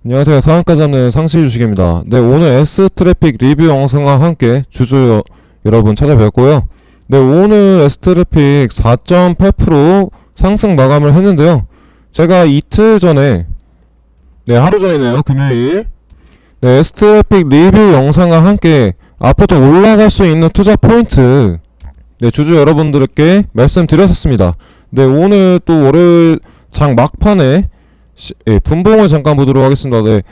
안녕하세요. 상한가 잡는 상시주식입니다. 네, 오늘 S트래픽 리뷰 영상과 함께 주주 여러분 찾아뵙고요. 네, 오늘 S트래픽 4.8% 상승 마감을 했는데요. 제가 이틀 전에, 하루 전이네요. 금요일. 네, S트래픽 리뷰 영상과 함께 앞으로 올라갈 수 있는 투자 포인트, 주주 여러분들께 말씀드렸었습니다. 네, 오늘 또 월요일 장 막판에 분봉을 잠깐 보도록 하겠습니다. 네,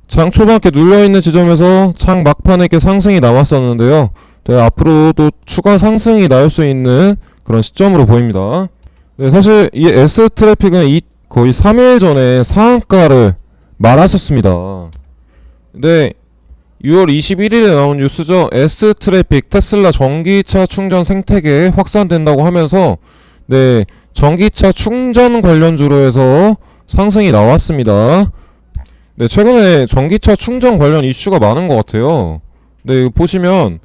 장 초반에 눌려있는 지점에서 장 막판에 이렇게 상승이 나왔었는데요. 네, 앞으로 또 추가 상승이 나올 수 있는 그런 시점으로 보입니다. 네, 사실 이 S트래픽은 거의 3일 전에 상한가를 말았었습니다. 네, 6월 21일에 나온 뉴스죠. S트래픽 테슬라 전기차 충전 생태계 확산된다고 하면서 네, 전기차 충전 관련주로 해서 상승이 나왔습니다. 네, 최근에 전기차 충전 관련 이슈가 많은 것 같아요. 네, 보시면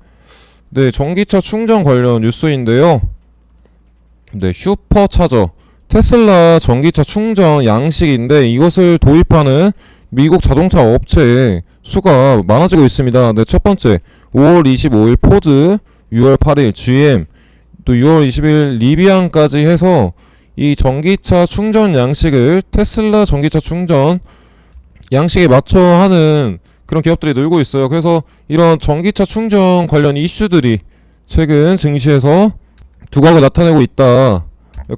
네, 전기차 충전 관련 뉴스인데요. 네, 슈퍼차저 테슬라 전기차 충전 양식인데 이것을 도입하는 미국 자동차 업체의 수가 많아지고 있습니다. 네, 첫 번째 5월 25일 포드, 6월 8일 GM, 또 6월 20일 리비안까지 해서 이 전기차 충전 양식을 테슬라 전기차 충전 양식에 맞춰 하는 그런 기업들이 늘고 있어요. 그래서 이런 전기차 충전 관련 이슈들이 최근 증시에서 두각을 나타내고 있다.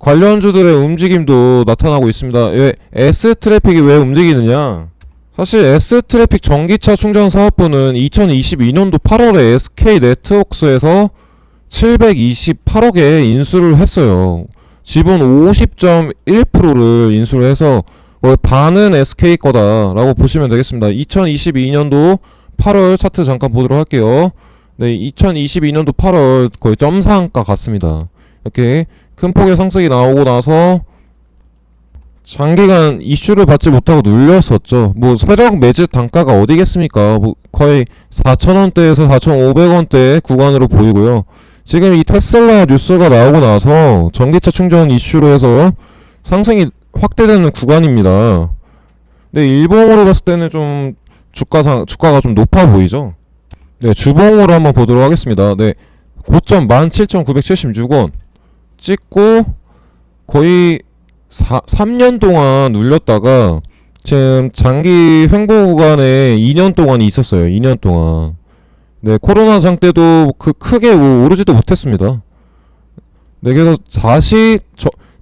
관련주들의 움직임도 나타나고 있습니다. S트래픽이 왜 움직이느냐? 사실 S트래픽 전기차 충전 사업부는 2022년도 8월에 SK네트워크스에서 728억에 인수를 했어요. 지분 50.1%를 인수를 해서 반은 SK 거다라고 보시면 되겠습니다. 2022년도 8월 차트 잠깐 보도록 할게요. 네, 2022년도 8월 거의 점상가 같습니다. 이렇게 큰 폭의 상승이 나오고 나서 장기간 이슈를 받지 못하고 눌렸었죠. 뭐 세력 매집 단가가 어디겠습니까? 뭐 거의 4,000원대에서 4,500원대 구간으로 보이고요. 지금 이 테슬라 뉴스가 나오고 나서 전기차 충전 이슈로 해서 상승이 확대되는 구간입니다. 네, 일봉으로 봤을 때는 좀 주가가 좀 높아 보이죠. 네, 주봉으로 한번 보도록 하겠습니다. 네, 고점 17,976원 찍고 거의 3년 동안 눌렸다가 지금 장기 횡보 구간에 2년 동안이 있었어요. 2년 동안. 네, 코로나장 때도 크게 오르지도 못했습니다. 네, 그래서 다시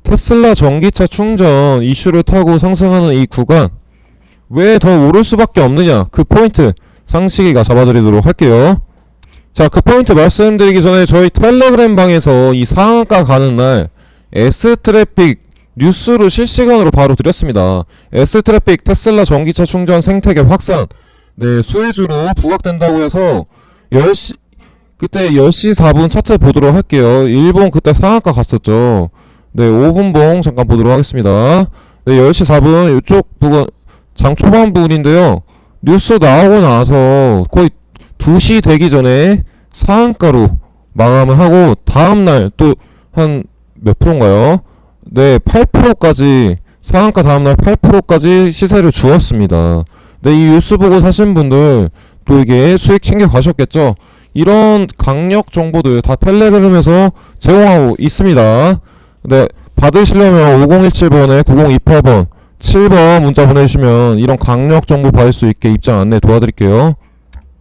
테슬라 전기차 충전 이슈를 타고 상승하는 이 구간 왜 더 오를 수밖에 없느냐, 그 포인트 상식이가 잡아드리도록 할게요. 자, 그 포인트 말씀드리기 전에 저희 텔레그램 방에서 이 상한가 가는 날 S트래픽 뉴스를 실시간으로 바로 드렸습니다. S트래픽 테슬라 전기차 충전 생태계 확산, 네, 수혜주로 부각된다고 해서 그때 10시 4분 차트 보도록 할게요. 일본 그때 상한가 갔었죠. 네, 5분봉 잠깐 보도록 하겠습니다. 네, 10시 4분 이쪽 부분 장 초반 부분인데요. 뉴스 나오고 나서 거의 2시 되기 전에 상한가로 마감을 하고 다음날 또 한 몇 프로인가요? 네, 8%까지 상한가 다음날 8%까지 시세를 주었습니다. 네, 이 뉴스 보고 사신 분들 또 이게 수익 챙겨 가셨겠죠? 이런 강력 정보들 다 텔레그램에서 제공하고 있습니다. 네, 받으시려면 5017번에 9028번 7번 문자 보내주시면 이런 강력 정보 받을 수 있게 입장 안내 도와드릴게요.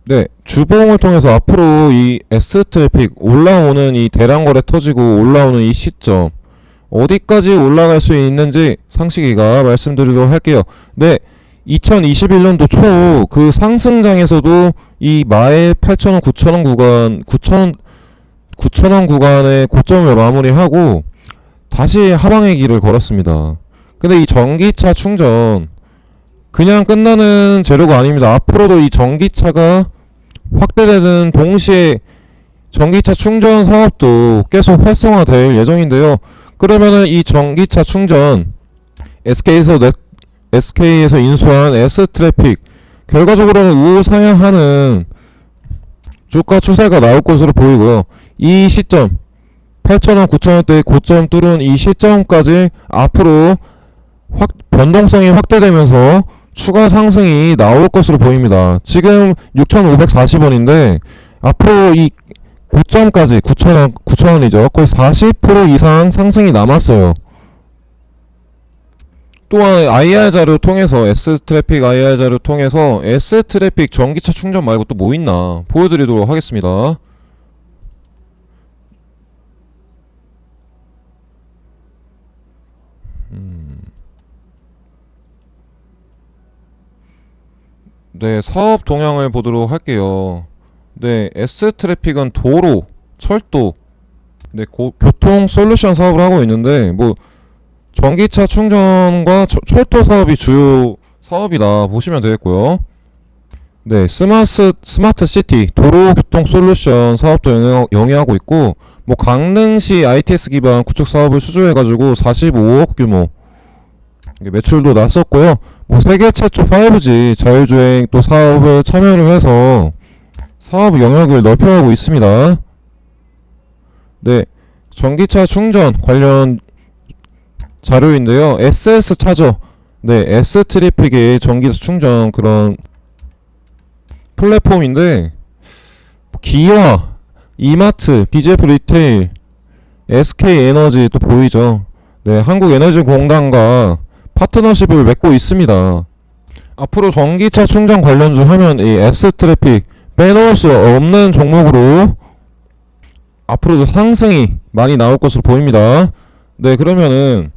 네, 주봉을 통해서 앞으로 이 S트래픽 올라오는 이 대량거래 터지고 올라오는 이 시점 어디까지 올라갈 수 있는지 상식이가 말씀드리도록 할게요. 네, 2021년도 초 그 상승장에서도 이 마의 8,000원, 9,000원 구간, 9,000원 구간의 고점을 마무리하고 다시 하방의 길을 걸었습니다. 근데 이 전기차 충전 그냥 끝나는 재료가 아닙니다. 앞으로도 이 전기차가 확대되는 동시에 전기차 충전 사업도 계속 활성화될 예정인데요. 그러면은 이 전기차 충전 SK에서 인수한 S트래픽 결과적으로는 우상향하는 주가 추세가 나올 것으로 보이고요. 이 시점 8,000원, 9,000원대 고점 뚫은 이 시점까지 앞으로 변동성이 확대되면서 추가 상승이 나올 것으로 보입니다. 지금 6,540원인데 앞으로 이 고점까지 9,000원이죠. 거의 40% 이상 상승이 남았어요. 또한 IR 자료 통해서 S트래픽 IR 자료 통해서 S트래픽 전기차 충전 말고 또 뭐 있나 보여드리도록 하겠습니다. 네, 사업 동향을 보도록 할게요. 네, S트래픽은 도로, 철도, 네, 교통 솔루션 사업을 하고 있는데 뭐 전기차 충전과 철도 사업이 주요 사업이다 보시면 되겠고요. 네, 스마트 시티 도로 교통 솔루션 사업도 영위하고 있고, 뭐 강릉시 ITS 기반 구축 사업을 수주해가지고 45억 규모 매출도 났었고요. 뭐 세계 최초 5G 자율주행 또 사업을 참여를 해서 사업 영역을 넓혀가고 있습니다. 네, 전기차 충전 관련 자료인데요. SS 차저, 네, S트래픽의 전기차 충전 그런 플랫폼인데 기아, 이마트, BJF 리테일, SK에너지 또 보이죠. 네, 한국에너지공단과 파트너십을 맺고 있습니다. 앞으로 전기차 충전 관련주 하면 이 S트래픽 빼놓을 수 없는 종목으로 앞으로도 상승이 많이 나올 것으로 보입니다. 네, 그러면은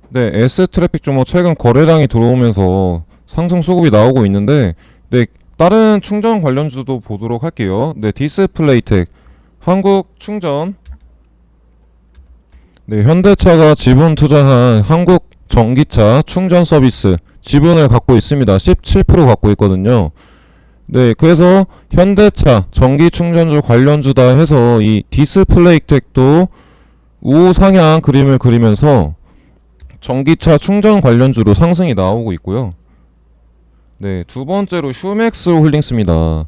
네, S트래픽 종목 최근 거래량이 들어오면서 상승 수급이 나오고 있는데, 네, 다른 충전 관련주도 보도록 할게요. 네, 디스플레이텍, 한국충전, 네, 현대차가 지분 투자한 한국 전기차 충전 서비스 지분을 갖고 있습니다. 17% 갖고 있거든요. 네, 그래서 현대차 전기 충전주 관련주다 해서 이 디스플레이텍도 우상향 그림을 그리면서 전기차 충전 관련주로 상승이 나오고 있고요. 네, 두 번째로 휴맥스 홀딩스입니다.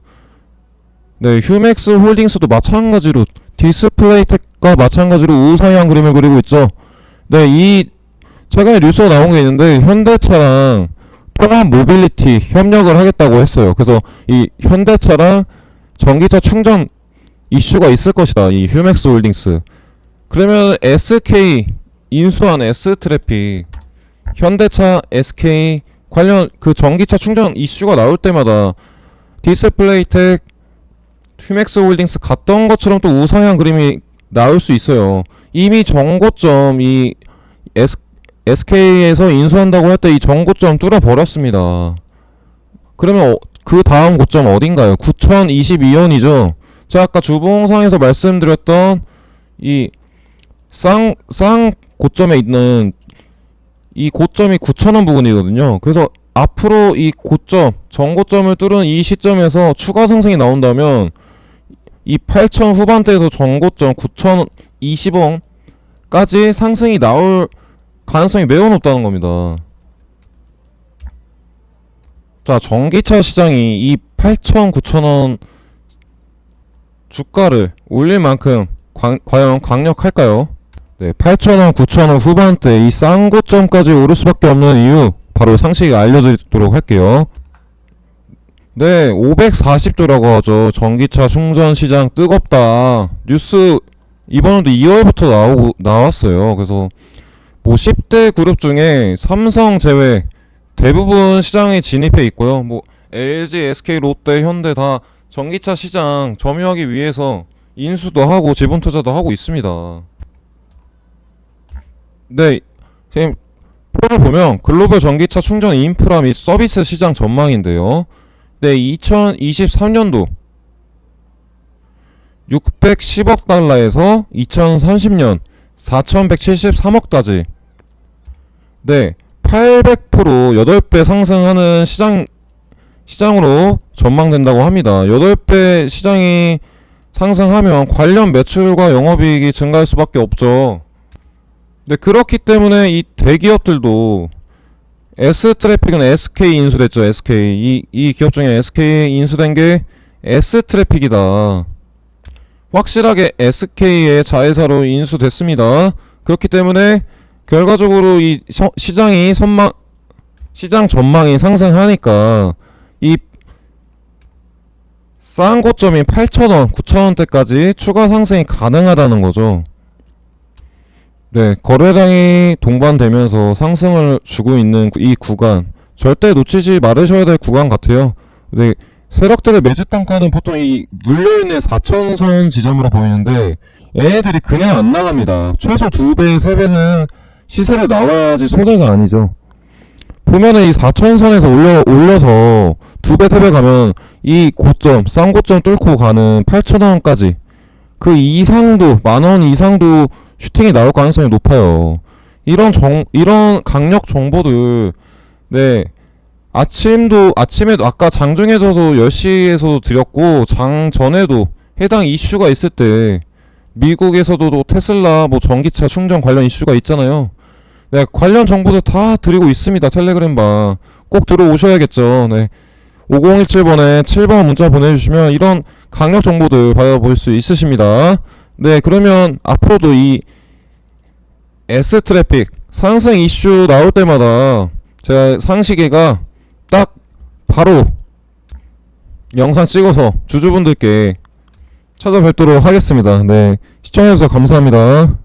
네, 휴맥스 홀딩스도 마찬가지로 디스플레이텍과 마찬가지로 우상향 그림을 그리고 있죠. 네, 이 최근에 뉴스가 나온 게 있는데 현대차랑 통합 모빌리티 협력을 하겠다고 했어요. 그래서 이 현대차랑 전기차 충전 이슈가 있을 것이다. 이 휴맥스 홀딩스. 그러면 SK 인수한 S트래픽, 현대차, SK 관련 그 전기차 충전 이슈가 나올 때마다 디스플레이텍, 휴맥스 홀딩스 갔던 것처럼 또 우상향 그림이 나올 수 있어요. 이미 정고점 이 SK에서 인수한다고 할 때 이 정고점 뚫어버렸습니다. 그러면 그 다음 고점 어딘가요? 9,022원이죠. 제가 아까 주봉상에서 말씀드렸던 이 쌍 고점에 있는 이 고점이 9,000원 부근이거든요. 그래서 앞으로 이 고점, 정고점을 뚫은 이 시점에서 추가 상승이 나온다면 이 8,000 후반대에서 정고점 9,020원까지 상승이 나올 가능성이 매우 높다는 겁니다. 자, 전기차 시장이 이 8,000, 9,000원 주가를 올릴 만큼 과연 강력할까요? 네, 8,000원, 9,000원 후반대 이 쌍고점까지 오를 수밖에 없는 이유 바로 상식 알려드리도록 할게요. 네, 540조라고 하죠. 전기차 충전 시장 뜨겁다. 뉴스 이번에도 2월부터 나왔어요. 그래서 뭐 10대 그룹 중에 삼성 제외 대부분 시장에 진입해 있고요. 뭐 LG, SK, 롯데, 현대 다 전기차 시장 점유하기 위해서 인수도 하고 지분 투자도 하고 있습니다. 네, 지금 표를 보면 글로벌 전기차 충전 인프라 및 서비스 시장 전망인데요. 네, 2023년도 610억 달러에서 2030년 4173억까지 네, 800% 8배 상승하는 시장으로 전망된다고 합니다. 8배 시장이 상승하면 관련 매출과 영업이익이 증가할 수밖에 없죠. 네, 그렇기 때문에 이 대기업들도 S트래픽은 SK 인수됐죠. SK 이 기업 중에 SK 인수된 게 S트래픽이다. 확실하게 SK의 자회사로 인수됐습니다. 그렇기 때문에 결과적으로 이 시장이 시장 전망이 상승하니까 이 싼 고점인 8,000원, 9,000원대까지 추가 상승이 가능하다는 거죠. 네, 거래량이 동반되면서 상승을 주고 있는 이 구간 절대 놓치지 말으셔야 될 구간 같아요. 네, 세력들의 매집 단가는 보통 이 눌려있는 4천선 지점으로 보이는데 얘네들이 그냥 안 나갑니다. 최소 2배, 3배는 시세를 나와야지 손해가 아니죠. 보면은 이 4천선에서 올려서 2배, 3배 가면 이 고점, 싼 고점 뚫고 가는 8천원까지 그 이상도, 만원 이상도 슈팅이 나올 가능성이 높아요. 이런 강력 정보들, 네, 아침에도 아까 장중에도 10시에서도 드렸고, 장 전에도 해당 이슈가 있을 때, 미국에서도 테슬라 뭐 전기차 충전 관련 이슈가 있잖아요. 네, 관련 정보도 다 드리고 있습니다. 텔레그램방. 꼭 들어오셔야겠죠. 네. 5017번에 7번 문자 보내주시면 이런 강력 정보들 받아볼 수 있으십니다. 네, 그러면 앞으로도 이 S 트래픽 상승 이슈 나올 때마다 제가 상시계가 딱 바로 영상 찍어서 주주분들께 찾아뵙도록 하겠습니다. 네, 시청해주셔서 감사합니다.